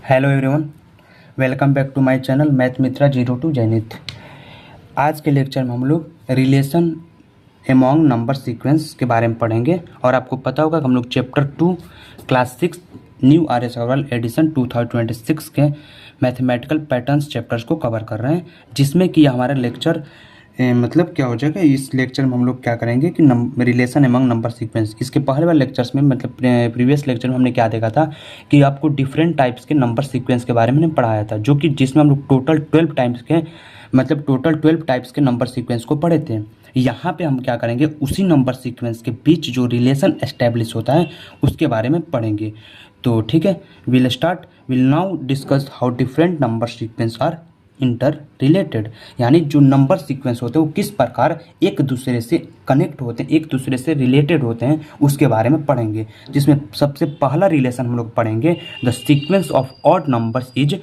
Hello everyone, welcome back to my channel math Mitra 02 Jainit. आज के lecture में हम लोग रिलेशन एमॉन्ग नंबर सीक्वेंस के बारे में पढ़ेंगे। और आपको पता होगा कि हम लोग chapter 2 class 6 new आर्यस Agarwal addition 2026 के मैथमेटिकल पैटर्न्स चैप्टर्स को कवर कर रहे हैं, जिसमें कि हमारा लेक्चर मतलब क्या हो जाएगा। इस लेक्चर में हम लोग क्या करेंगे कि रिलेशन एमंग नंबर सीक्वेंस। इसके पहले वाले लेक्चर्स में मतलब प्रीवियस लेक्चर में हमने क्या देखा था कि आपको डिफरेंट टाइप्स के नंबर सीक्वेंस के बारे में हमने पढ़ाया था, जो कि जिसमें हम लोग टोटल 12 टाइप्स के नंबर सीक्वेंस को पढ़े थे। यहाँ पे हम क्या करेंगे, उसी नंबर सीक्वेंस के बीच जो रिलेशन एस्टेब्लिश होता है उसके बारे में पढ़ेंगे। तो ठीक है, will now discuss how different number sequence are interrelated. यानी जो नंबर सीक्वेंस होते हैं वो किस प्रकार एक दूसरे से कनेक्ट होते हैं, एक दूसरे से रिलेटेड होते हैं, उसके बारे में पढ़ेंगे। जिसमें सबसे पहला रिलेशन हम लोग पढ़ेंगे, the sequence of odd numbers is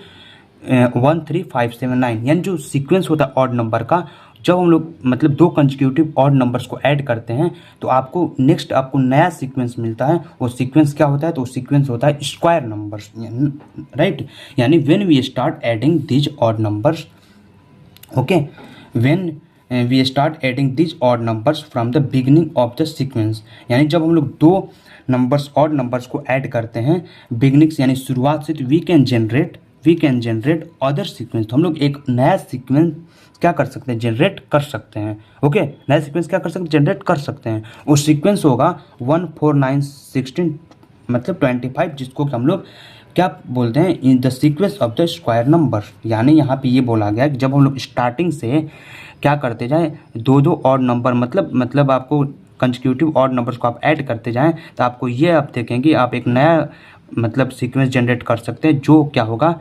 1 3 5 7 9। यानी जो सीक्वेंस होता है ऑड नंबर का, जब हम लोग मतलब दो कंसेक्यूटिव ऑड नंबर्स को ऐड करते हैं तो आपको नया सीक्वेंस मिलता है। वो सीक्वेंस क्या होता है, तो वो सीक्वेंस होता है स्क्वायर नंबर्स, राइट। यानी when we start adding these odd numbers, okay, when we start adding these odd numbers from the beginning of the sequence. यानी जब हम लोग दो नंबर्स ऑड नंबर्स को ऐड करते हैं बिगिनिंग से, यानी शुरुआत से, तो we can generate other sequence. तो हम लोग एक नया सीक्वेंस क्या कर सकते हैं, जनरेट कर सकते हैं। ओके, नया सीक्वेंस क्या कर सकते हैं, जनरेट कर सकते हैं। वो सीक्वेंस होगा 1 4 9 16 मतलब 25, जिसको हम लोग क्या बोलते हैं, इन the sequence of the square number. यानी यहाँ पे ये बोला गया कि जब हम लोग स्टार्टिंग से क्या करते जाएं, दो ऑड नंबर मतलब आपको कंसेक्यूटिव ऑड नंबर्स को आप ऐड करते जाएं, तो आपको ये आप देखेंगे आप एक नया मतलब सीक्वेंस जनरेट कर सकते हैं, जो क्या होगा,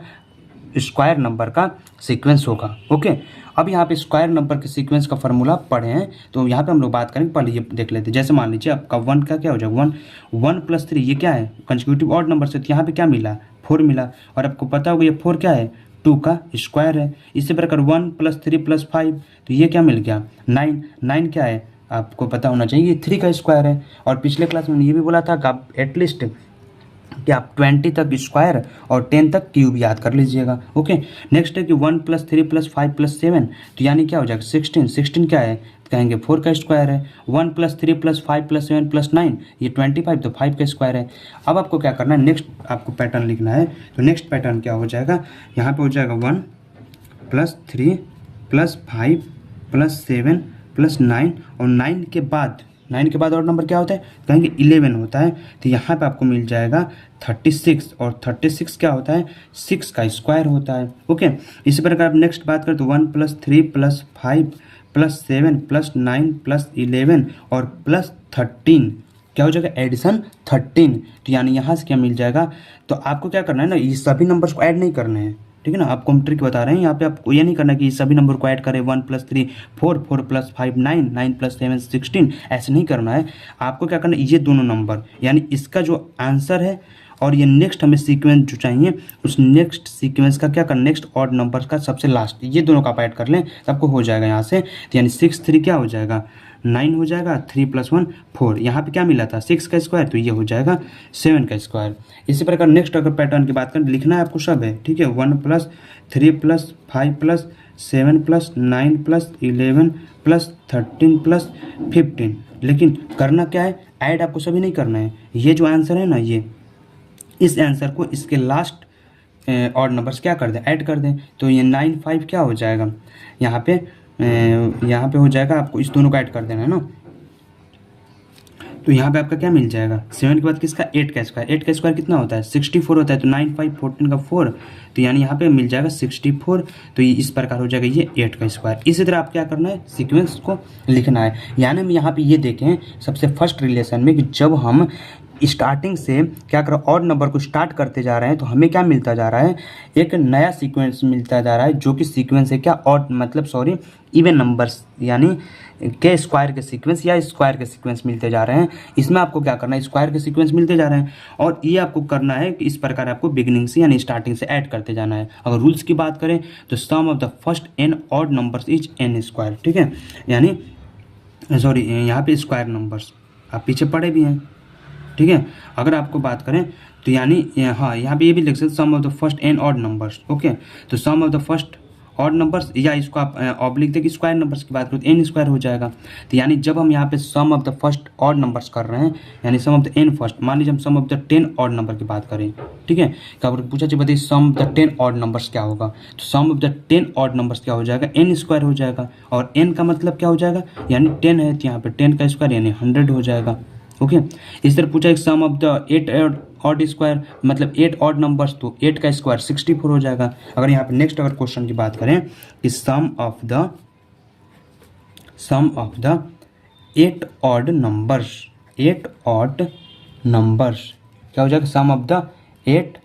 स्क्वायर नंबर का सीक्वेंस होगा। ओके, अब यहाँ पे स्क्वायर नंबर के सीक्वेंस का फार्मूला पढ़े हैं, तो यहाँ पे हम लोग बात करेंगे। पहले ये देख लेते हैं। जैसे मान लीजिए आपका 1 का क्या हो जाएगा, 1 + 3, ये क्या है, कंसेक्यूटिव ऑड नंबर से, तो यहाँ पे क्या मिला, 4 मिला। और आपको पता होगा ये 4 क्या है, 2 का स्क्वायर है। इसी प्रकार 1 + 3 + 5, तो ये क्या मिल गया, 9 क्या है, आपको पता होना चाहिए, ये 3 का स्क्वायर है। और पिछले क्लास में ये भी बोला था कि आप एटलीस्ट कि आप 20 तक स्क्वायर और 10 तक क्यूब याद कर लीजिएगा। ओके, नेक्स्ट है कि 1 + 3 + 5 + 7, तो यानी क्या हो जाएगा, 16 क्या है, कहेंगे 4 का स्क्वायर है। 1 + 3 + 5 + 7 + 9, ये 25, तो 5 का स्क्वायर है। अब आपको क्या करना है, नेक्स्ट आपको पैटर्न लिखना है। तो नेक्स्ट पैटर्न क्या हो जाएगा, यहाँ पे हो जाएगा 1 + 3 + 5 + 7 + 9, और 9 के बाद और नंबर क्या होता है, कहेंगे 11 होता है। तो यहाँ पे आपको मिल जाएगा 36, और 36 क्या होता है, 6 का स्क्वायर होता है। ओके, इसी प्रकार आप नेक्स्ट बात करें तो 1 + 3 + 5 + 7 + 9 + 11 और +13 क्या हो जाएगा, एडिशन 13। तो यानी यहाँ से क्या मिल जाएगा, तो आपको क्या करना है ना, ये सभी नंबर्स को ऐड नहीं करने हैं, ठीक है ना। आपको हम ट्रिक बता रहे हैं, यहाँ पे आपको ये नहीं करना कि सभी नंबर को ऐड करें, 1 + 3 4 4 + 5 9 9 + 7 16, ऐसे नहीं करना है। आपको क्या करना है, ये दोनों नंबर यानी इसका जो आंसर है और ये नेक्स्ट हमें सीक्वेंस जो चाहिए, उस नेक्स्ट सीक्वेंस का क्या करना, नेक्स्ट ऑड नंबर का सबसे लास्ट, ये दोनों का आप ऐड कर लें तो आपको हो जाएगा यहाँ से। तो यानी 6 3 क्या हो जाएगा, 9 हो जाएगा, 3 + 1 4, यहाँ पे क्या मिला था, 6 का स्क्वायर, तो ये हो जाएगा 7 का स्क्वायर। इसी प्रकार नेक्स्ट अगर पैटर्न की बात करें, लिखना है आपको सब है, ठीक है। 1 + 3 + 5 + 7 + 9 + 11 + 13 + 15, लेकिन करना क्या है, ऐड आपको सभी नहीं करना है। ये जो आंसर है ना, ये इस आंसर को इसके लास्ट ऑड नंबर्स क्या कर दें, ऐड कर दें। तो ये 9 5 क्या हो जाएगा, यहाँ पे हो जाएगा, आपको इस दोनों को ऐड कर देना है ना। तो यहाँ पे आपका क्या मिल जाएगा, 7 के बाद किसका, 8 का स्क्वायर। 8 का स्क्वायर कितना होता है, 64 होता है। तो 9 5 14 का 4, तो यानी यहाँ पे मिल जाएगा 64। तो ये इस प्रकार हो जाएगा, ये 8 का स्क्वायर। इसी तरह आप क्या करना है, सीक्वेंस को लिखना है। यानी हम यहाँ पे ये देखें सबसे फर्स्ट रिलेशन में कि जब हम स्टार्टिंग से क्या कर और नंबर को स्टार्ट करते जा रहे हैं, तो हमें क्या मिलता जा रहा है, एक नया सीक्वेंस मिलता जा रहा है, जो कि सीक्वेंस है क्या, और मतलब इवन नंबर्स यानी के स्क्वायर के सीक्वेंस या स्क्वायर के सीक्वेंस मिलते जा रहे हैं। इसमें आपको क्या करना है, स्क्वायर के सीक्वेंस मिलते जा रहे हैं, और ये आपको करना है कि इस प्रकार आपको बिगिनिंग से यानी स्टार्टिंग से ऐड करते जाना है। अगर रूल्स की बात करें तो sum of the first n odd numbers is n square, ठीक है। यानी यहाँ पे स्क्वायर नंबर्स आप पीछे पढ़े भी हैं, ठीक है। अगर आपको बात करें तो यानी हाँ यहाँ पे ये भी लिख सकते sum of the first N odd numbers. Okay, तो sum of the first odd numbers, या इसको आप ऑब्लिक दे कि स्क्वायर नंबर्स की बात करो तो एन स्क्वायर हो जाएगा। तो यानी जब हम यहाँ पे sum of the first odd numbers कर रहे हैं, यानी sum of the N first, मान लीजिए हम sum of the 10 odd number की बात करें, ठीक है, तो अगर पूछा चाहिए बताइए सम ऑफ द 10 ऑड नंबर्स क्या होगा, तो sum of the 10 odd numbers क्या हो जाएगा, एन स्क्वायर हो जाएगा। और एन का मतलब क्या हो जाएगा, यानी 10 है तो यहाँ पे 10 का स्क्वायर यानी 100 हो जाएगा। ओके, इस तरह पूछा एक सम ऑफ द 8 ऑड स्क्वायर, मतलब 8 ऑड नंबर्स, तो 8 का स्क्वायर 64 हो जाएगा। अगर यहाँ पे नेक्स्ट अगर क्वेश्चन की बात करें कि sum of the 8 odd numbers, 8 odd numbers क्या हो जाएगा, sum of the 8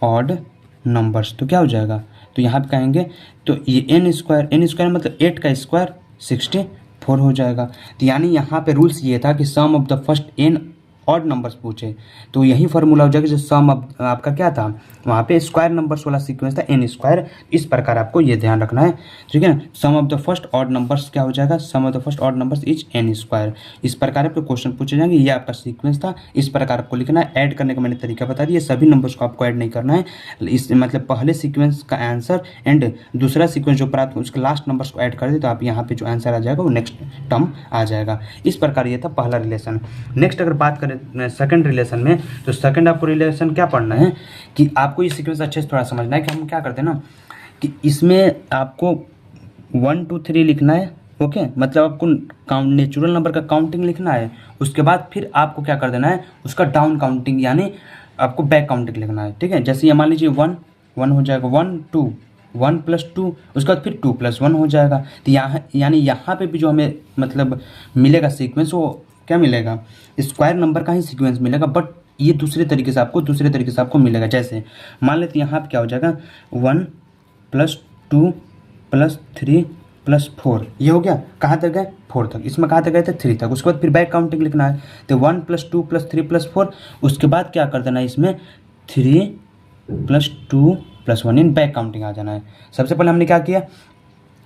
odd numbers, तो क्या हो जाएगा, तो यहाँ पे कहेंगे तो ये एन स्क्वायर मतलब 8 का स्क्वायर 64 हो जाएगा। तो यानी यहाँ पे रूल्स ये था कि sum of the first N odd numbers पूछे तो यही फार्मूला हो जाएगा, जो सम ऑफ आपका क्या था वहाँ पे स्क्वायर नंबर्स वाला सीक्वेंस था एन स्क्वायर। इस प्रकार आपको ये ध्यान रखना है, ठीक है ना। Sum of the first odd numbers क्या हो जाएगा, sum of the first odd numbers is N square. इस प्रकार आपके क्वेश्चन पूछे जाएंगे, ये आपका सीक्वेंस था, इस प्रकार आपको लिखना है। ऐड करने का मैंने तरीका बता दिया, सभी नंबर्स को आपको ऐड नहीं करना है, इस मतलब पहले सीक्वेंस का आंसर एंड दूसरा सीक्वेंस जो प्राप्त उसके लास्ट नंबर्स को ऐड कर दे तो आप यहाँ पे जो आंसर आ जाएगा वो नेक्स्ट टर्म आ जाएगा। इस प्रकार ये था पहला रिलेशन। नेक्स्ट अगर बात करें सेकंड रिलेशन में, तो सेकंड आपको रिलेशन क्या पढ़ना है कि आपको ये सीक्वेंस अच्छे से थोड़ा समझना है कि हम क्या करते हैं ना कि इसमें आपको 1 2 3 लिखना है। ओके, मतलब आपको नेचुरल नंबर का काउंटिंग लिखना है, उसके बाद फिर आपको क्या कर देना है, उसका डाउन काउंटिंग यानी आपको बैक काउंटिंग लिखना है। ठीक है, जैसे ये मान लीजिए 1 1 हो जाएगा, 1 2 1 + 2, उसके बाद फिर 2 + 1 हो जाएगा। तो यहाँ यानी यहाँ पे भी जो हमें मतलब मिलेगा सीक्वेंस, वो क्या मिलेगा, स्क्वायर नंबर का ही सीक्वेंस मिलेगा, बट ये दूसरे तरीके से आपको मिलेगा। जैसे मान लेते हैं यहाँ पे क्या हो जाएगा, 1 + 2 + 3 + 4, ये हो गया। कहाँ तक गए, 4 तक। इसमें कहाँ तक गए थे, 3 तक। उसके बाद फिर बैक काउंटिंग लिखना है, तो 1 + 2 + 3 + 4, उसके बाद क्या कर देना है, इसमें 3 + 2 + 1 इन बैक काउंटिंग आ जाना है। सबसे पहले हमने क्या किया,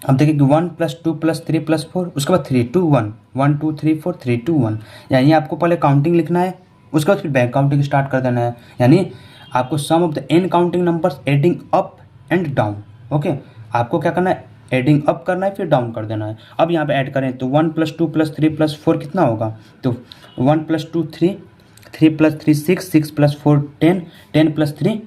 अब देखिए कि 1 + 2 + 3 + 4, उसके बाद 3 2 1 1 2 3 4 3 2 1, यानी आपको पहले काउंटिंग लिखना है, उसके बाद फिर बैक काउंटिंग स्टार्ट कर देना है। यानी आपको sum of the N counting numbers adding up and down. Okay, आपको क्या करना है, एडिंग अप करना है, फिर डाउन कर देना है। अब यहाँ पे ऐड करें तो 1 + 2 + 3 + 4 कितना होगा, तो 1 + 2 3 3 + 3 6 6 + 4 10 10 + 3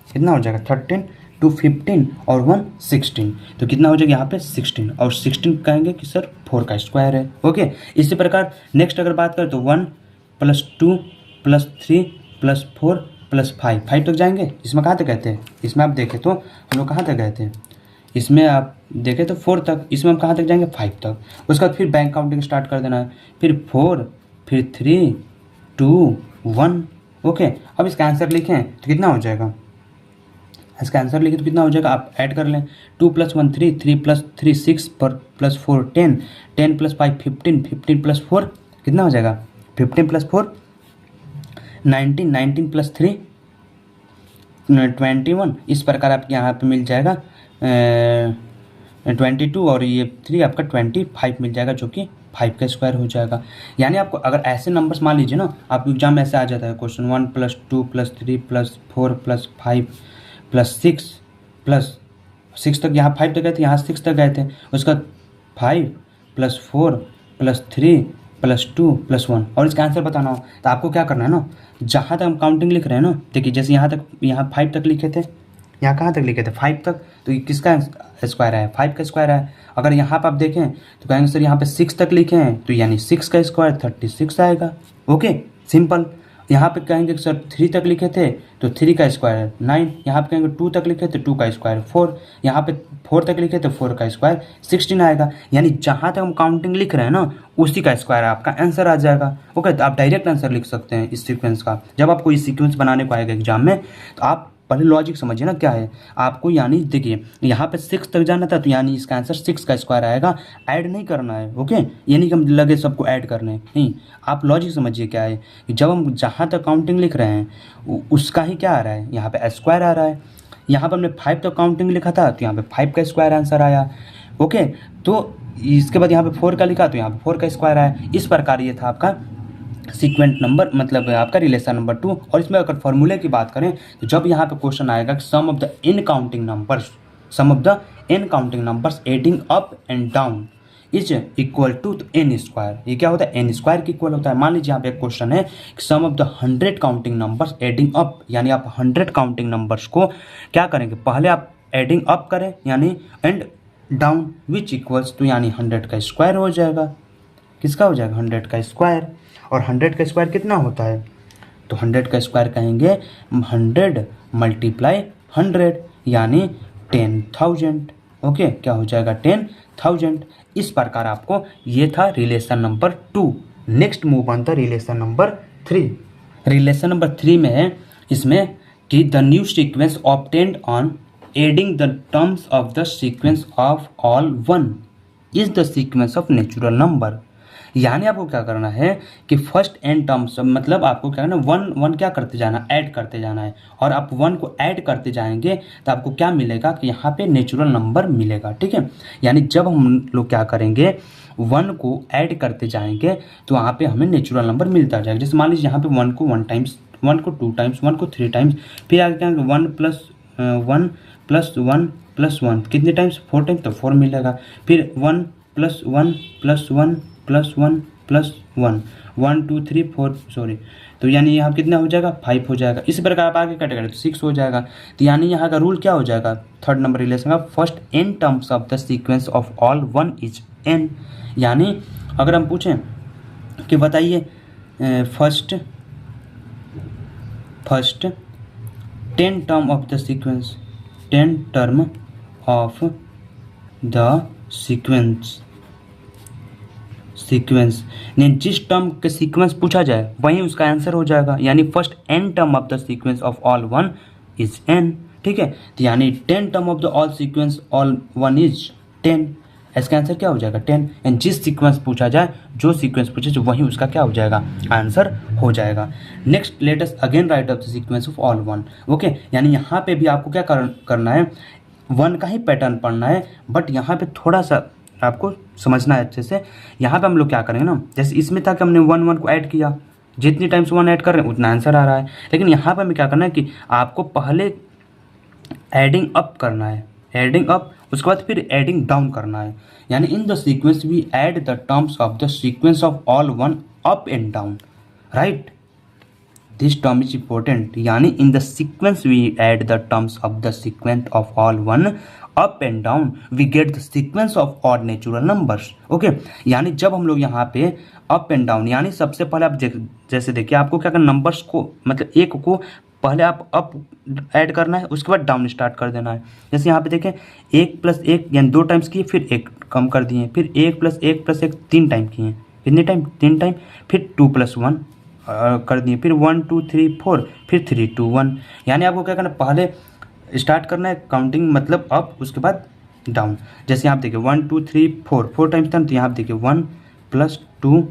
कितना हो जाएगा, 13 2 15 और 1 16, तो कितना हो जाएगा यहाँ पे 16, और 16 कहेंगे कि सर 4 का स्क्वायर है। ओके, इसी प्रकार नेक्स्ट अगर बात करें तो 1 + 2 + 3 + 4 + 5 5 तक जाएंगे। इसमें कहाँ तक गए थे, इसमें आप देखें तो हम लोग कहाँ तक गए थे, इसमें आप देखें तो 4 तक, इसमें हम कहाँ तक जाएंगे, 5 तक। उसके बाद फिर बैंक काउंटिंग स्टार्ट कर देना है, फिर 4 फिर 3 2 1। ओके, अब इसका आंसर लिखें तो कितना हो जाएगा, इसका आंसर लिखे तो कितना हो जाएगा, आप ऐड कर लें, 2 + 1 3 3 + 3 6 + 4 10 10 + 5 15 15 + 4 कितना हो जाएगा, 15 + 4 19 19 + 3 21। इस प्रकार आपके यहाँ पे मिल जाएगा 22 और ये 3 आपका 25 मिल जाएगा, जो कि 5 का स्क्वायर हो जाएगा। यानी आपको अगर ऐसे नंबर्स मान लीजिए ना, आपको एग्जाम में ऐसे आ जाता है क्वेश्चन 1 + 2 + 3 + 4 + 5 + 6 तक, यहाँ 5 तक गए थे, यहाँ 6 तक गए थे। उसका 5 + 4 + 3 + 2 + 1, और इसका आंसर बताना हो तो आपको क्या करना है ना, जहाँ तक हम काउंटिंग लिख रहे हैं ना, देखिए जैसे यहाँ 5 तक लिखे थे, यहाँ कहाँ तक लिखे थे 5 तक, तो ये किसका स्क्वायर है, 5 का स्क्वायर है। अगर यहाँ पर आप देखें तो कहेंगे सर यहाँ पे 6 तक लिखे हैं, तो यानी 6 का स्क्वायर 36 आएगा। Okay, simple. यहाँ पे कहेंगे सर 3 तक लिखे थे तो 3 का स्क्वायर 9, यहाँ पे कहेंगे 2 तक लिखे थे 2 का स्क्वायर 4, यहाँ पे 4 तक लिखे तो 4 का स्क्वायर 16 आएगा। यानी जहाँ तक हम काउंटिंग लिख रहे हैं ना, उसी का स्क्वायर आपका आंसर आ जाएगा। ओके, तो आप डायरेक्ट आंसर लिख सकते हैं इस सीक्वेंस का। जब आपको इस सीक्वेंस बनाने को आएगा एग्जाम में, तो आप पहले लॉजिक समझिए ना क्या है आपको। यानी देखिए यहाँ पे 6 तक जाना था, तो यानी इसका आंसर 6 का स्क्वायर आएगा, ऐड नहीं करना है। ओके, ये नहीं कि हम लगे सबको ऐड करने, नहीं, आप लॉजिक समझिए क्या है कि जब हम जहाँ तक काउंटिंग लिख रहे हैं उसका ही क्या आ रहा है, यहाँ पे स्क्वायर आ रहा है। यहाँ पर हमने 5 तक काउंटिंग लिखा था, तो यहाँ पे 5 का स्क्वायर आंसर आया। ओके, तो इसके बाद यहाँ पे 4 का लिखा, तो यहाँ पे 4 का स्क्वायर आया। इस प्रकार ये था आपका सीक्वेंट नंबर मतलब आपका रिलेशन नंबर 2। और इसमें अगर फॉर्मूले की बात करें तो जब यहाँ पे क्वेश्चन आएगा कि sum of the N counting numbers adding up and down is equal to N square. ये क्या होता है? एन स्क्वायर के इक्वल होता है। मान लीजिए यहाँ पे एक क्वेश्चन है कि sum of the 100 counting numbers adding up, यानी आप 100 काउंटिंग नंबर्स को क्या करेंगे, पहले आप एडिंग अप करें यानी and down which equals to, यानी 100 का स्क्वायर हो जाएगा। किसका हो जाएगा? 100 का स्क्वायर। और 100 का स्क्वायर कितना होता है? तो 100 का स्क्वायर कहेंगे 100 मल्टीप्लाई 100 यानी 10,000। ओके, क्या हो जाएगा? 10,000। इस प्रकार आपको ये था relation number 2। Next move on था रिलेशन नंबर 3। रिलेशन नंबर 3 में है इसमें कि the new sequence obtained on adding the terms of the sequence of all 1 is the sequence of natural number. यानी आपको क्या करना है कि फर्स्ट एन टर्म्स मतलब आपको क्या करना है, वन वन क्या करते जाना, ऐड करते जाना है। और आप वन को ऐड करते जाएंगे तो आपको क्या मिलेगा कि यहाँ पे नेचुरल नंबर मिलेगा। ठीक है, यानी जब हम लोग क्या करेंगे, वन को ऐड करते जाएंगे तो वहाँ पे हमें नेचुरल नंबर मिलता जाएगा। जैसे मान लीजिए यहाँ पे वन को 1 टाइम्स, वन को 2 टाइम्स, वन को 3 टाइम्स, फिर आगे क्या 1 प्लस 1 प्लस 1 कितने टाइम्स? 4 टाइम्स, तो 4 मिलेगा। फिर 1 plus 1 plus 1 plus 1 plus 1 1 2 3 4 sorry, तो यानी यहाँ कितना हो जाएगा? 5 हो जाएगा। इसी प्रकार आप आगे कटेंगे तो 6 हो जाएगा। तो यानी यहाँ का रूल क्या हो जाएगा? थर्ड नंबर रिलेशन का first n terms of the sequence of all 1 is n. यानी अगर हम पूछें कि बताइए first 10 term of the sequence, 10 term of the sequence ने जिस टर्म के सीक्वेंस पूछा जाए वही उसका आंसर हो जाएगा। यानी first n term of the sequence of all 1 is n. ठीक है, तो यानी 10 term of the all sequence all 1 is 10। इसका आंसर क्या हो जाएगा? 10। एंड जिस सीक्वेंस पूछा जाए, जो सीक्वेंस पूछे जाए वही उसका क्या हो जाएगा? आंसर हो जाएगा। Next let us again right of the sequence of all 1। Okay, यानी यहाँ पे भी आपको क्या करना है, 1 का ही पैटर्न पढ़ना है, बट यहाँ पे थोड़ा सा आपको समझना है अच्छे से। यहाँ पे हम लोग क्या करेंगे ना, जैसे इसमें था कि हमने 1 को ऐड किया, जितनी टाइम्स 1 ऐड कर रहे हैं उतना आंसर आ रहा है। लेकिन यहाँ पे हमें क्या करना है कि आपको पहले एडिंग अप करना है, एडिंग अप, उसके बाद फिर एडिंग डाउन करना है। यानी in the sequence we add the terms of the sequence of all 1 up and down, right, this term is important। यानी in the sequence we add the terms of the sequence of all 1 up and down we get the sequence of odd natural numbers. Okay, यानी जब हम लोग यहाँ पे up and down, यानी सबसे पहले आप जैसे देखिए आपको क्या करना, नंबर्स को मतलब एक को पहले आप अप ऐड करना है, उसके बाद डाउन स्टार्ट कर देना है। जैसे यहाँ पे देखें 1 + 1 यानी 2 टाइम्स किए, फिर 1 कम कर दिए, फिर 1 + 1 + 1 3 टाइम किए, कितने टाइम? 3 टाइम, फिर 2 + 1 कर दिए, फिर 1 2 3 4, फिर 3 2 1। यानी आपको क्या करना, पहले स्टार्ट करना है काउंटिंग मतलब अप, उसके बाद डाउन। जैसे यहाँ पे देखिए 1 2 3 4 4 टाइम्स था, तो यहाँ पे देखिए 1 + 2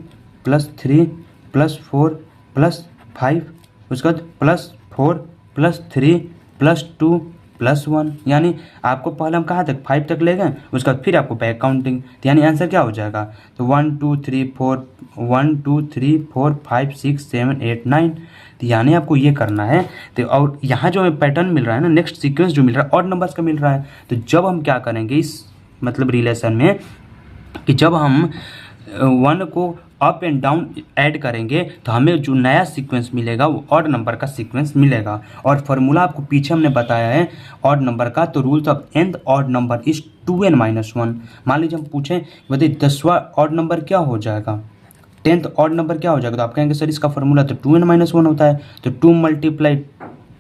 + 3 + 4 + 5, उसके बाद +4 + 3 + 2 + 1। यानी आपको पहले हम कहाँ तक 5 तक ले गए, उसके बाद फिर आपको बैक काउंटिंग, तो यानी आंसर क्या हो जाएगा? तो 1 2 3 4 1 2 3 4 5 6 7 8 9। तो यानी आपको ये करना है। तो और यहाँ जो हमें पैटर्न मिल रहा है ना, नेक्स्ट सीक्वेंस जो मिल रहा है ऑड नंबर्स का मिल रहा है। तो जब हम क्या करेंगे इस मतलब रिलेशन में कि जब हम 1 को अप एंड डाउन ऐड करेंगे तो हमें जो नया सीक्वेंस मिलेगा वो ऑड नंबर का सीक्वेंस मिलेगा। और फार्मूला आपको पीछे हमने बताया है ऑड नंबर का, तो rules of nth odd number is 2n - 1। मान लीजिए हम पूछें बताइए 10वां ऑड नंबर क्या हो जाएगा, 10th ऑड नंबर क्या हो जाएगा, तो आप कहेंगे सर इसका फार्मूला तो 2n - 1 होता है। तो 2 ×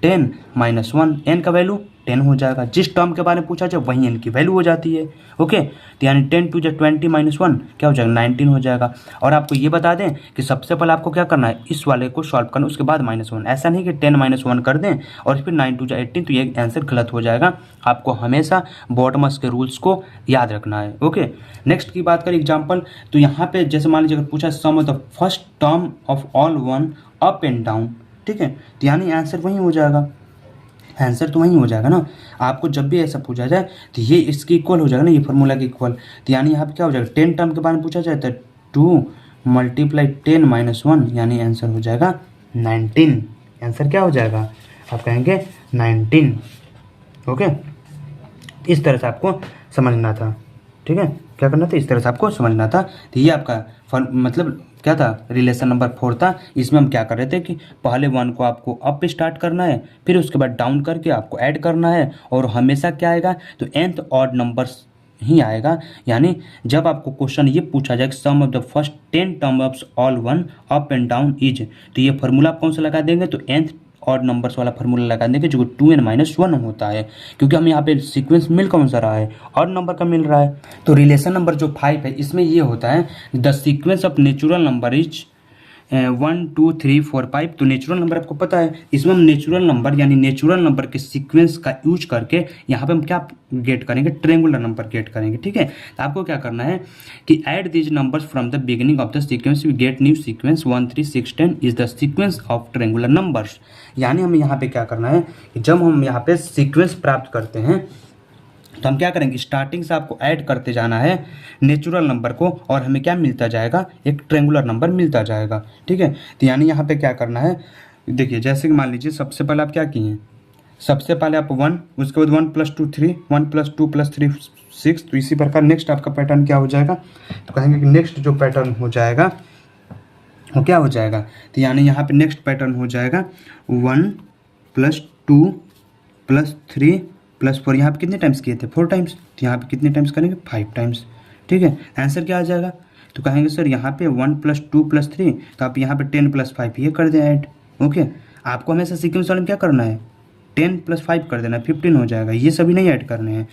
10 - 1, n का वैल्यू 10 हो जाएगा। जिस टर्म के बारे में पूछा जाए वही n की वैल्यू हो जाती है। ओके, तो यानी 10 2 × 20 - 1 क्या हो जाएगा? 19 हो जाएगा। और आपको ये बता दें कि सबसे पहले आपको क्या करना है, इस वाले को सॉल्व करना, उसके बाद -1। ऐसा नहीं कि 10 - 1 कर दें और फिर 9 2 × 18, तो ये आंसर गलत हो जाएगा। आपको हमेशा बॉटमस के रूल्स को याद रखना है। ओके, नेक्स्ट की बात करें एग्जाम्पल, तो यहाँ पे जैसे मान लीजिए अगर पूछा sum of the first term of all 1 up and down, ठीक है, तो यानी आंसर वही हो जाएगा, आंसर तो वही हो जाएगा ना। आपको जब भी ऐसा पूछा जाए तो ये इसके इक्वल हो जाएगा ना, ये फार्मूला के इक्वल। तो यानी यहाँ पे क्या हो जाएगा, 10 टर्म के बारे में पूछा जाए तो 2 मल्टीप्लाई 10 माइनस 1 यानी आंसर हो जाएगा 19। आंसर क्या हो जाएगा, आप कहेंगे 19। ओके, इस तरह से आपको समझना था, ठीक है, क्या करना था, इस तरह से आपको समझना था। तो ये आपका मतलब क्या था, रिलेशन नंबर 4 था। इसमें हम क्या कर रहे थे कि पहले 1 को आपको अप स्टार्ट करना है, फिर उसके बाद डाउन करके आपको ऐड करना है, और हमेशा क्या आएगा, तो nth ऑड नंबर्स ही आएगा। यानी जब आपको क्वेश्चन ये पूछा जाए कि sum of the first 10 term of all one up and down is, तो ये फार्मूला आप कौन सा लगा देंगे, तो nth ऑड नंबर्स वाला फार्मूला लगा देंगे जो 2n-1 होता है, क्योंकि हम यहाँ पे सीक्वेंस मिल कौन सा रहा है, ऑड नंबर का मिल रहा है। तो रिलेशन नंबर जो 5 है इसमें ये होता है the sequence of natural number is 1 2 3 4 5। तो नेचुरल नंबर आपको पता है, इसमें हम नेचुरल नंबर यानी नेचुरल नंबर के सीक्वेंस का यूज करके यहाँ पे हम क्या गेट करेंगे, ट्रेंगुलर नंबर गेट करेंगे, ठीक है। तो आपको क्या करना है कि add these numbers from the beginning of the sequence we get new sequence 1 3 6 10 is the sequence of triangular numbers. यानी हमें यहाँ पे क्या करना है कि जब हम यहाँ पे सीक्वेंस प्राप्त करते हैं तो हम क्या करेंगे, स्टार्टिंग से आपको ऐड करते जाना है नेचुरल नंबर को, और हमें क्या मिलता जाएगा, एक ट्रेंगुलर नंबर मिलता जाएगा, ठीक है। तो यानी यहाँ पे क्या करना है, देखिए जैसे कि मान लीजिए सबसे पहले आप क्या किए हैं, सबसे पहले आप 1, उसके बाद 1 + 2 3, 1 + 2 + 3 6। तो इसी प्रकार नेक्स्ट आपका पैटर्न क्या हो जाएगा, तो कहेंगे कि नेक्स्ट जो पैटर्न हो जाएगा वो क्या हो जाएगा, तो यानी यहाँ पे नेक्स्ट पैटर्न हो जाएगा 1 + 2 + 3 + 4। यहाँ पे कितने टाइम्स किए थे, 4 टाइम्स, तो यहाँ पे कितने टाइम्स करेंगे, 5 टाइम्स, ठीक है। आंसर क्या आ जाएगा, तो कहेंगे सर यहाँ पे 1 + 2 + 3, तो आप यहाँ पे 10 + 5 ये कर दें ऐड। ओके, आपको हमेशा सीक्वेंस वाले में क्या करना है, 10 + 5 कर देना, 15 हो जाएगा। ये सभी नहीं ऐड करने हैं,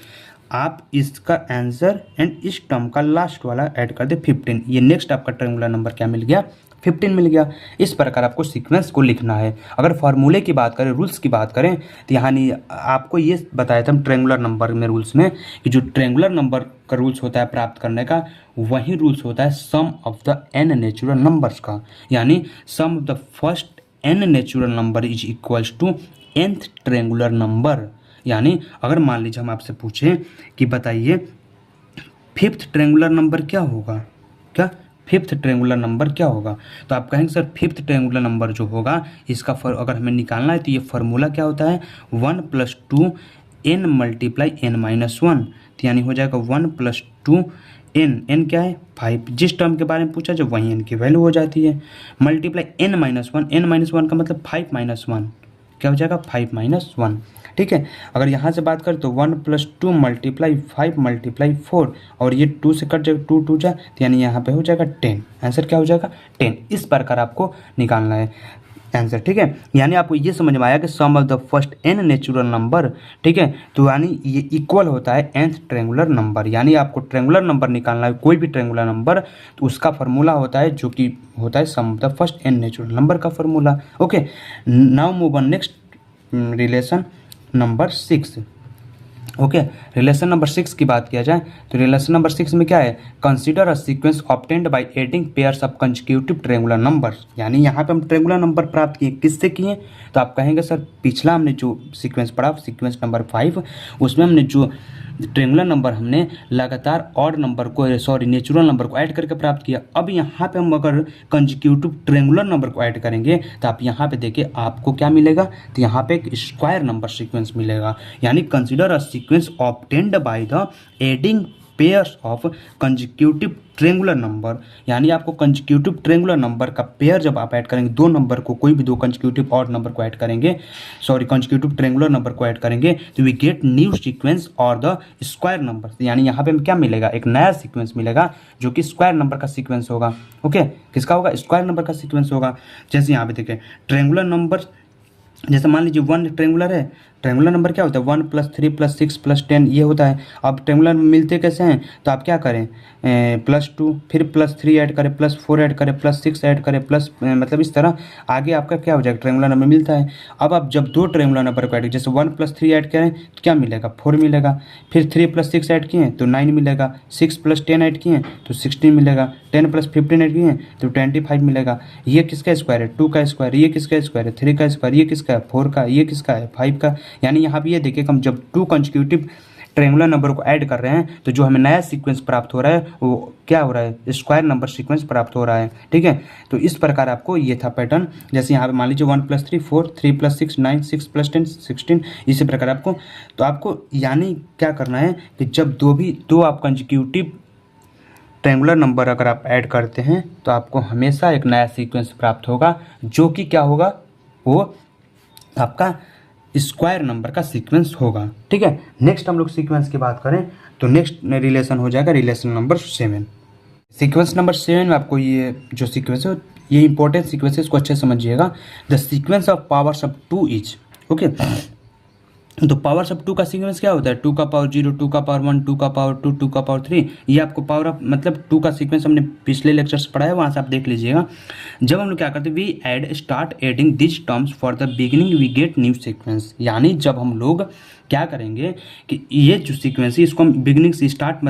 आप इसका आंसर एंड इस टर्म का लास्ट वाला ऐड कर दे 15। ये नेक्स्ट आपका ट्रायंगुलर नंबर क्या मिल गया, 15 मिल गया। इस प्रकार आपको सीक्वेंस को लिखना है। अगर फार्मूले की बात करें, रूल्स की बात करें, तो यहाँ नहीं आपको ये बताया था हम ट्रायंगुलर नंबर में रूल्स में कि जो ट्रायंगुलर नंबर का रूल्स होता है प्राप्त करने का, वही रूल्स होता है sum of the n natural numbers का। यानी sum of the first n natural number is equals to nth triangular number. यानी अगर मान लीजिए हम आपसे पूछें कि बताइए फिफ्थ ट्रायंगुलर नंबर क्या होगा, क्या फिफ्थ ट्रायंगुलर नंबर क्या होगा, तो आप कहेंगे सर फिफ्थ ट्रायंगुलर नंबर जो होगा इसका अगर हमें निकालना है तो ये फार्मूला क्या होता है, 1 + 2 n × n-1। तो यानी हो जाएगा 1 + 2 n क्या है 5, जिस टर्म के बारे में पूछा जो वही n की वैल्यू हो जाती है, मल्टीप्लाई n-1। n-1 का मतलब 5 - 1 क्या हो जाएगा, 5 - 1, ठीक है। अगर यहाँ से बात करें तो 1 + 2 × 5 × 4, और ये 2 से कट जाएगा, 2 2 जा, तो यानी यहाँ पे हो जाएगा 10। आंसर क्या हो जाएगा, 10। इस प्रकार आपको निकालना है आंसर, ठीक है। यानी आपको ये समझ में आया कि sum of the first n natural number, ठीक है, तो यानी ये इक्वल होता है nth ट्रायंगुलर नंबर। यानी आपको ट्रायंगुलर नंबर निकालना है, कोई भी ट्रायंगुलर नंबर, तो उसका फार्मूला होता है जो कि होता है sum of the first n natural number का formula. Okay, now move on next relation number 6। Okay, relation number 6 की बात किया जाए तो रिलेशन नंबर 6 में क्या है, consider a sequence obtained by adding pairs of consecutive triangular numbers. यानी यहाँ पे हम ट्रायंगुलर नंबर प्राप्त किए, किससे किए, तो आप कहेंगे सर पिछला हमने जो सीक्वेंस पढ़ा सीक्वेंस नंबर 5, उसमें हमने जो ट्रायंगुलर नंबर हमने लगातार ऑड नंबर को नेचुरल नंबर को ऐड करके प्राप्त किया। अब यहाँ पे हम अगर कंसेक्यूटिव ट्रायंगुलर नंबर को ऐड करेंगे तो आप यहाँ पे देखिए आपको क्या मिलेगा, तो यहाँ पे एक स्क्वायर नंबर सीक्वेंस मिलेगा। यानी consider a sequence obtained by the adding pairs of consecutive triangular number. यानी आपको कंसेक्यूटिव ट्रायंगुलर नंबर का पेयर जब आप ऐड करेंगे, दो नंबर को, कोई भी दो कंसेक्यूटिव ऑड नंबर को ऐड करेंगे, कंसेक्यूटिव ट्रायंगुलर नंबर को ऐड करेंगे, तो वी गेट न्यू सीक्वेंस और द स्क्वायर नंबर। यानी यहाँ पे हमें क्या मिलेगा, एक नया सीक्वेंस मिलेगा जो कि स्क्वायर नंबर का सीक्वेंस होगा। ओके, किसका होगा, स्क्वायर नंबर का सीक्वेंस होगा। जैसे यहाँ पे देखें ट्रायंगुलर नंबर, जैसे मान लीजिए 1 ट्रायंगुलर है, ट्रायंगुलर नंबर क्या होता है 1 + 3 + 6 + 10 ये होता है। अब ट्रायंगुलर मिलते कैसे हैं, तो आप क्या करें, +2 फिर +3 ऐड करें, +4 ऐड करें, +6 ऐड करें, मतलब इस तरह आगे आपका क्या हो जाएगा, ट्रायंगुलर नंबर मिलता है। अब आप जब दो ट्रायंगुलर नंबर को ऐड जैसे 1 + 3 ऐड करें तो क्या मिलेगा, 4 मिलेगा, फिर 3 + 6 ऐड किए तो 9 मिलेगा, 6 + 10 ऐड किए तो 16 मिलेगा, 10 + 15 ऐड किए तो 25 मिलेगा। ये किसका स्क्वायर है, 2 का स्क्वायर, ये किसका स्क्वायर है, 3 का स्क्वायर, ये किसका है 4 का, ये किसका है 5 का। यानी यहाँ पे ये देखिए हम जब 2 कंसेक्यूटिव ट्रायंगुलर नंबर को ऐड कर रहे हैं तो जो हमें नया सीक्वेंस प्राप्त हो रहा है वो क्या हो रहा है, स्क्वायर नंबर सीक्वेंस प्राप्त हो रहा है। ठीक है, तो इस प्रकार आपको ये था पैटर्न। जैसे यहाँ पे मान लीजिए 1 + 3 4, 3 + 6 9, 6 + 10 16, इसी प्रकार आपको, तो आपको यानी क्या करना है कि जब दो आप कंसेक्यूटिव ट्रायंगुलर नंबर अगर आप ऐड करते हैं तो आपको हमेशा एक नया सीक्वेंस प्राप्त होगा, जो कि क्या होगा, वो आपका स्क्वायर नंबर का सीक्वेंस होगा। ठीक है, नेक्स्ट हम लोग सीक्वेंस की बात करें तो नेक्स्ट रिलेशन हो जाएगा रिलेशन नंबर 7। सीक्वेंस नंबर 7 में आपको ये जो सीक्वेंस है ये इंपॉर्टेंट सीक्वेंस है, इसको अच्छे से समझिएगा। The sequence of powers of 2 is okay. तो पावर्स ऑफ 2 का सीक्वेंस क्या होता है, 2 का पावर 0, 2 का पावर 1, 2 का पावर 2, 2 का पावर 3। ये आपको पावर ऑफ मतलब 2 का सीक्वेंस हमने पिछले लेक्चर्स पढ़ा है, वहाँ से आप देख लीजिएगा। जब हम लोग क्या करते हैं, we add start adding this terms for the beginning we get new sequence. यानी जब हम लोग क्या करेंगे कि ये जो सीक्वेंस है इसको हम बिगिनिंग से स्टार्ट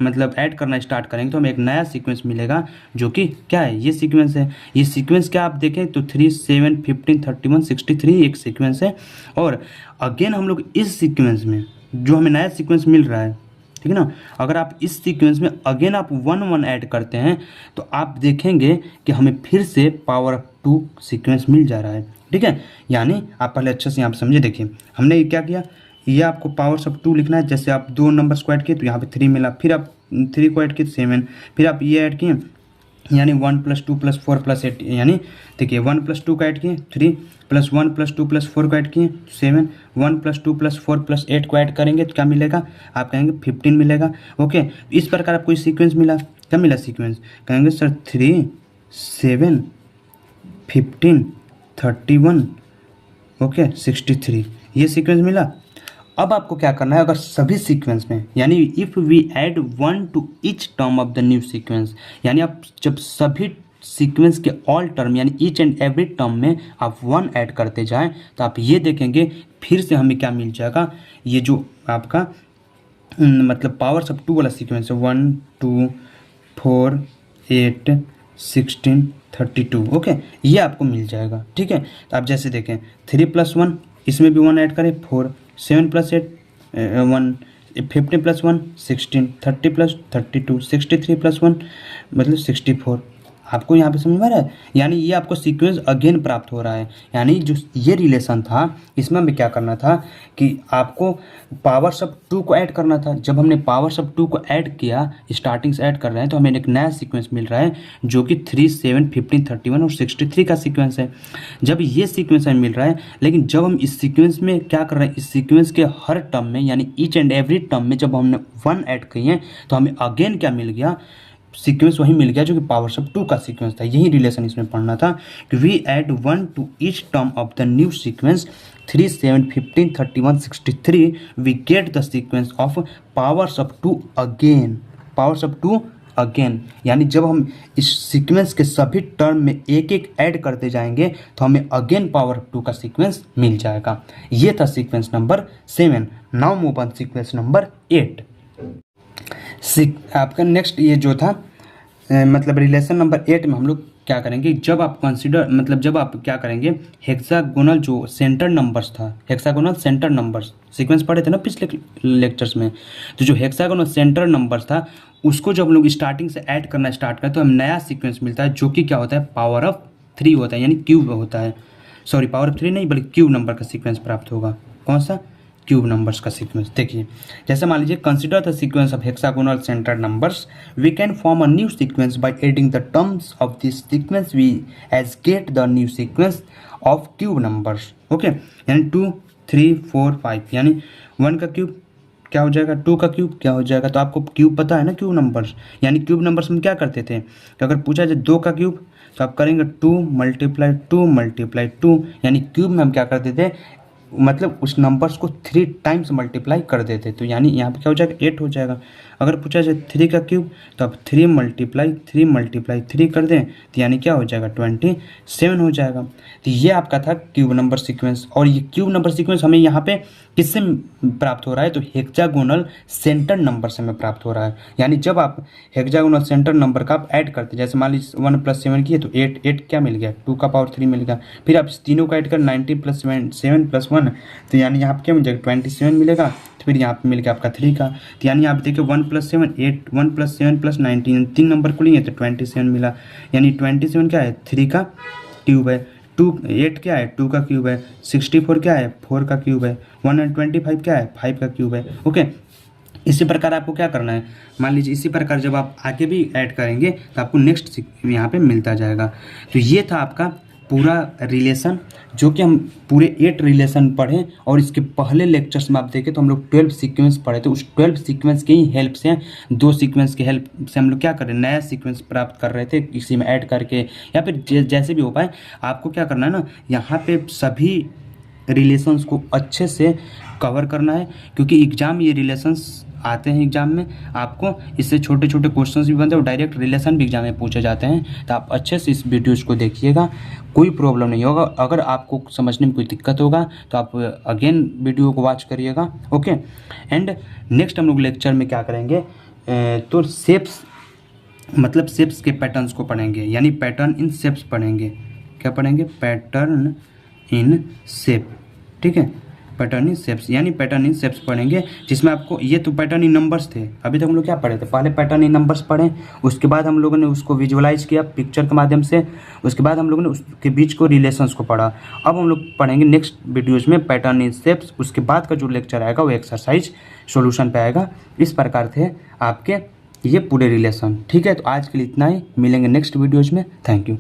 मतलब ऐड करना स्टार्ट करेंगे तो हमें एक नया सीक्वेंस मिलेगा, जो कि क्या है, ये सीक्वेंस है। ये सीक्वेंस क्या आप देखें तो 3 7 15 31 63 एक सीक्वेंस है। और अगेन हम लोग इस सीक्वेंस में जो हमें नया सीक्वेंस मिल रहा है, ठीक है ना, अगर आप इस सीक्वेंस में अगेन आप 1 1 ऐड करते हैं तो आप देखेंगे कि हमें फिर से पावर ऑफ 2 सीक्वेंस मिल जा रहा है। ठीक है, यानी आप पहले अच्छे से यहाँ पर समझे। देखिए हमने ये क्या किया, ये आपको पावर्स ऑफ 2 लिखना है। जैसे आप 2 नंबर को ऐड किए तो यहाँ पे 3 मिला, फिर आप 3 को ऐड किए 7, फिर आप ये ऐड किए यानी 1 + 2 + 4 + 8, यानी देखिए 1 + 2 का ऐड किए 3 + 1 + 2 + 4 को ऐड किए 7, 1 + 2 + 4 + 8 को ऐड करेंगे तो क्या मिलेगा, आप कहेंगे 15 मिलेगा। ओके, इस प्रकार आपको सीक्वेंस मिला। क्या मिला सीक्वेंस, कहेंगे सर 3 7 15 31 ओके 63, ये सीक्वेंस मिला। अब आपको क्या करना है, अगर सभी सीक्वेंस में यानी if we add 1 to each term of the new sequence, यानी आप जब सभी सीक्वेंस के ऑल टर्म यानी ईच एंड एवरी टर्म में आप 1 ऐड करते जाएं तो आप ये देखेंगे फिर से हमें क्या मिल जाएगा, ये जो आपका मतलब पावर्स ऑफ 2 वाला सीक्वेंस है 1 2 4 8 16 32 ओके, ये आपको मिल जाएगा। ठीक है, तो आप जैसे देखें 3 + 1 इसमें भी 1 ऐड करें 4, 7 + 8 1, 15 + 1 16, 30 + 32 63 + 1 मतलब 64। आपको यहाँ पे समझ में आ रहा है, यानी ये आपको सीक्वेंस अगेन प्राप्त हो रहा है। यानी जो ये रिलेशन था इसमें हमें क्या करना था कि आपको पावर्स ऑफ 2 को ऐड करना था। जब हमने पावर्स ऑफ 2 को ऐड किया, स्टार्टिंग से ऐड कर रहे हैं तो हमें एक नया सीक्वेंस मिल रहा है जो कि 3 7 15 31 और 63 का सीक्वेंस है। जब ये सीक्वेंस हमें मिल रहा है, लेकिन जब हम इस सीक्वेंस में क्या कर रहे हैं, इस सीक्वेंस के हर टर्म में यानी ईच एंड एवरी टर्म में जब हमने 1 ऐड किए हैं तो हमें अगेन क्या मिल गया, सीक्वेंस वही मिल गया जो कि पावर्स ऑफ 2 का सीक्वेंस था। यही रिलेशन इसमें पढ़ना था कि we add 1 to each term of the new sequence 3 7 15 31 63 we get the sequence of powers of 2 again, powers of 2 again. यानी जब हम इस सीक्वेंस के सभी टर्म में एक एक ऐड करते जाएंगे तो हमें अगेन पावर ऑफ 2 का सीक्वेंस मिल जाएगा। ये था sequence number 7। Now move on sequence number 8। आपका नेक्स्ट ये जो था मतलब रिलेशन नंबर 8 में हम लोग क्या करेंगे, जब आप कंसीडर मतलब जब आप क्या करेंगे, हेक्सागोनल जो सेंटर नंबर्स था, हेक्सागोनल सेंटर नंबर्स सीक्वेंस पढ़े थे ना पिछले लेक्चर्स में, तो जो हेक्सागोनल सेंटर नंबर्स था उसको जब हम लोग स्टार्टिंग से ऐड करना स्टार्ट करें तो हमें नया सीक्वेंस मिलता है जो कि क्या होता है, पावर ऑफ 3 होता है, यानी क्यूब होता है। सॉरी, पावर ऑफ 3 नहीं बल्कि क्यूब नंबर का सीक्वेंस प्राप्त होगा। कौन सा, क्यूब नंबर्स का सीक्वेंस। देखिए जैसे मान लीजिए consider the sequence of hexagonal center numbers, we can form a new sequence by adding the terms of this sequence we as get the new sequence of cube numbers. Okay, यानी 2 3 4 5 यानी 1 का cube क्या हो जाएगा, 2 का cube क्या हो जाएगा। तो आपको क्यूब पता है ना, क्यूब नंबर्स, यानी क्यूब नंबर्स में क्या करते थे कि अगर पूछा जाए 2 का क्यूब तो आप करेंगे 2 × 2 × 2, यानी क्यूब में हम क्या करते थे, मतलब उस नंबर्स को 3 टाइम्स मल्टीप्लाई कर देते। तो यानी यहाँ पे क्या हो जाएगा, 8 हो जाएगा। अगर पूछा जाए 3 का क्यूब तो आप 3 × 3 कर दें तो यानी क्या हो जाएगा, 27 हो जाएगा। तो ये आपका था क्यूब नंबर सीक्वेंस। और ये क्यूब नंबर सीक्वेंस हमें यहाँ पे किससे प्राप्त हो रहा है, तो हेक्सागोनल सेंटर नंबर से हमें प्राप्त हो रहा है। यानी जब आप हेक्सागोनल सेंटर नंबर का आप ऐड करते, जैसे मान लीजिए 1 + 7 किए तो 8 क्या मिल गया, 2 का पावर 3 मिल गया। फिर आप इस तीनों को ऐड कर 19 + 7 + 1 तो यानी यहाँ पे क्या मिल जाएगा, 27 मिलेगा। तो फिर यहाँ पे मिल गया आपका 3 का। तो यानी आप देखिए 1 + 7 8, 1 + 7 + 19, 3 नंबर को लिए तो 27 मिला। यानी 27 क्या है, 3 का क्यूब है। 8 क्या है, 2 का क्यूब है। 64 क्या है, 4 का क्यूब है। 125 क्या है, 5 का क्यूब है। ओके, इसी प्रकार आपको क्या करना है, मान लीजिए इसी प्रकार जब आप आगे भी ऐड करेंगे तो आपको नेक्स्ट यहाँ पे मिलता जाएगा। तो ये था आपका पूरा रिलेशन, जो कि हम पूरे 8 रिलेशन पढ़े, और इसके पहले लेक्चर्स में आप देखें तो हम लोग 12 सीक्वेंस पढ़े थे। उस 12 सीक्वेंस की ही हेल्प से, 2 सीक्वेंस की हेल्प से हम लोग क्या कर रहे हैं, नया सीक्वेंस प्राप्त कर रहे थे इसी में ऐड करके, या फिर जैसे भी हो पाए। आपको क्या करना है ना, यहाँ पे सभी रिलेशंस को अच्छे से कवर करना है, क्योंकि एग्ज़ाम ये रिलेशंस आते हैं एग्जाम में, आपको इससे छोटे छोटे क्वेश्चंस भी बनते हैं और डायरेक्ट रिलेशन भी एग्जाम में पूछे जाते हैं। तो आप अच्छे से इस वीडियोज़ को देखिएगा, कोई प्रॉब्लम नहीं होगा। अगर आपको समझने में कोई दिक्कत होगा तो आप अगेन वीडियो को वॉच करिएगा। ओके, एंड नेक्स्ट हम लोग लेक्चर में क्या करेंगे, तो शेप्स, मतलब शेप्स के पैटर्न्स को पढ़ेंगे, यानी पैटर्न इन शेप्स पढ़ेंगे। क्या पढ़ेंगे, पैटर्न इन शेप, ठीक है, पैटर्न इन शेप्स, यानी पैटर्न इन शेप्स पढ़ेंगे, जिसमें आपको ये तो पैटर्न इन नंबर्स थे। अभी तक हम लोग क्या पढ़े थे, पहले पैटर्न इन नंबर्स पढ़े, उसके बाद हम लोगों ने उसको विजुअलाइज किया पिक्चर के माध्यम से, उसके बाद हम लोगों ने उसके बीच को रिलेशंस को पढ़ा। अब हम लोग पढ़ेंगे नेक्स्ट वीडियोज़ में पैटर्न इन शेप्स, उसके बाद का जो लेक्चर आएगा वो एक्सरसाइज सॉल्यूशन पे आएगा। इस प्रकार थे आपके ये पूरे रिलेशन, ठीक है। तो आज के लिए इतना ही, मिलेंगे नेक्स्ट वीडियोज़ में। Thank you.